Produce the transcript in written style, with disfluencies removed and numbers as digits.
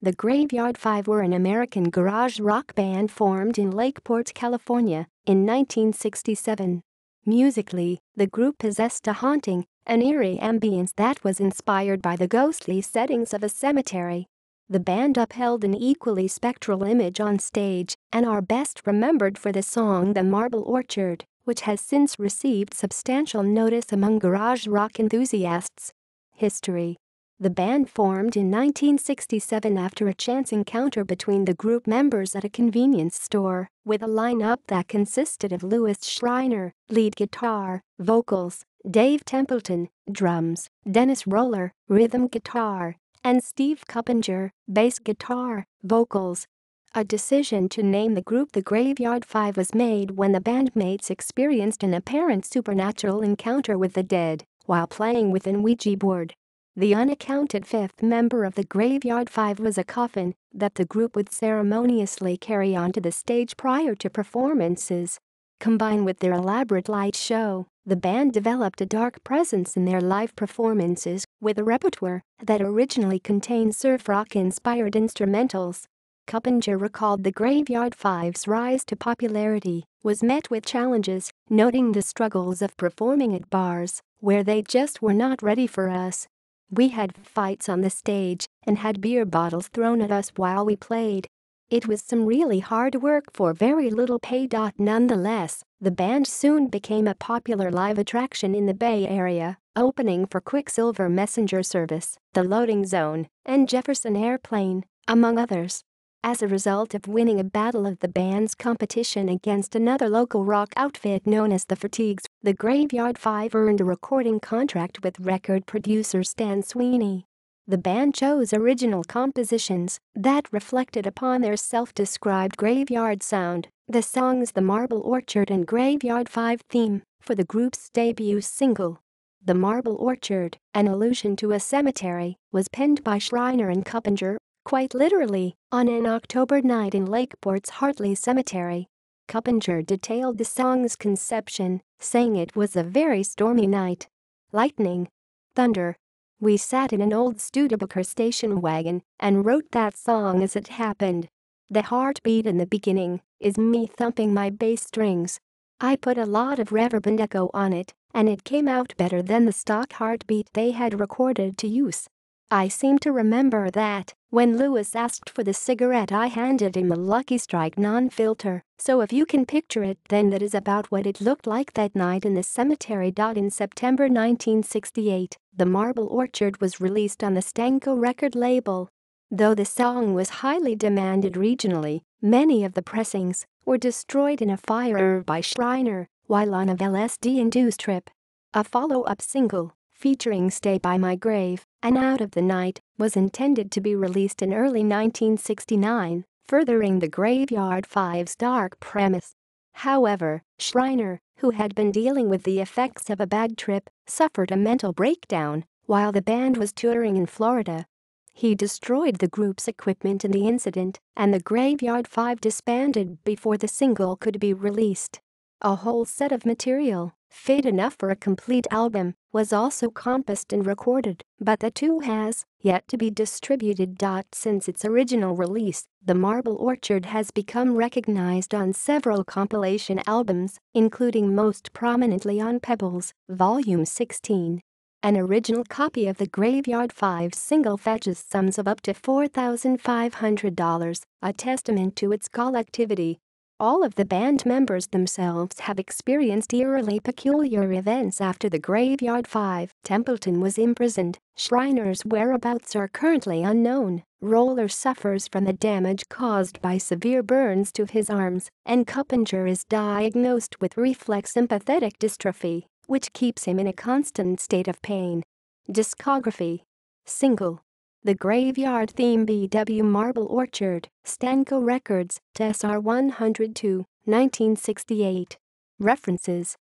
The Graveyard Five were an American garage rock band formed in Lakeport, California, in 1967. Musically, the group possessed a haunting, an eerie ambience that was inspired by the ghostly settings of a cemetery. The band upheld an equally spectral image on stage and are best remembered for the song The Marble Orchard, which has since received substantial notice among garage rock enthusiasts. History. The band formed in 1967 after a chance encounter between the group members at a convenience store, with a lineup that consisted of Louis Schreiner, lead guitar, vocals, Dave Templeton, drums, Dennis Roller, rhythm guitar, and Steve Cuppinger, bass guitar, vocals. A decision to name the group the Graveyard Five was made when the bandmates experienced an apparent supernatural encounter with the dead while playing with an Ouija board. The unaccounted fifth member of the Graveyard Five was a coffin that the group would ceremoniously carry onto the stage prior to performances. Combined with their elaborate light show, the band developed a dark presence in their live performances with a repertoire that originally contained surf rock-inspired instrumentals. Cuppinger recalled the Graveyard Five's rise to popularity was met with challenges, noting the struggles of performing at bars where they just were not ready for us. We had fights on the stage and had beer bottles thrown at us while we played. It was some really hard work for very little pay. Nonetheless, the band soon became a popular live attraction in the Bay Area, opening for Quicksilver Messenger Service, The Loading Zone, and Jefferson Airplane, among others. As a result of winning a Battle of the Bands competition against another local rock outfit known as the Fatigues, the Graveyard Five earned a recording contract with record producer Stan Sweeney. The band chose original compositions that reflected upon their self-described graveyard sound. The songs The Marble Orchard and Graveyard Five theme for the group's debut single. The Marble Orchard, an allusion to a cemetery, was penned by Schreiner and Cuppinger, quite literally, on an October night in Lakeport's Hartley Cemetery. Cuppinger detailed the song's conception, saying it was a very stormy night. Lightning. Thunder. We sat in an old Studebaker station wagon and wrote that song as it happened. The heartbeat in the beginning is me thumping my bass strings. I put a lot of reverb and echo on it, and it came out better than the stock heartbeat they had recorded to use. I seem to remember that when Louis asked for the cigarette I handed him a Lucky Strike non-filter, so if you can picture it then that is about what it looked like that night in the cemetery. In September 1968, The Marble Orchard was released on the Stanko record label. Though the song was highly demanded regionally, many of the pressings were destroyed in a fire by Schreiner while on a LSD-induced trip. A follow-up single, featuring Stay by My Grave and Out of the Night, was intended to be released in early 1969, furthering the Graveyard Five's dark premise. However, Schreiner, who had been dealing with the effects of a bad trip, suffered a mental breakdown while the band was touring in Florida. He destroyed the group's equipment in the incident, and the Graveyard Five disbanded before the single could be released. A whole set of material, fit enough for a complete album, was also compassed and recorded, but the two has yet to be distributed. Since its original release, The Marble Orchard has become recognized on several compilation albums, including most prominently on Pebbles, Volume 16. An original copy of the Graveyard Five single fetches sums of up to $4,500, a testament to its collectivity. All of the band members themselves have experienced eerily peculiar events after the Graveyard Five. Templeton was imprisoned, Schreiner's whereabouts are currently unknown, Roller suffers from the damage caused by severe burns to his arms, and Cuppinger is diagnosed with reflex sympathetic dystrophy, which keeps him in a constant state of pain. Discography. Single. The Graveyard Theme BW Marble Orchard, Stanko Records, TSR 102, 1968. References.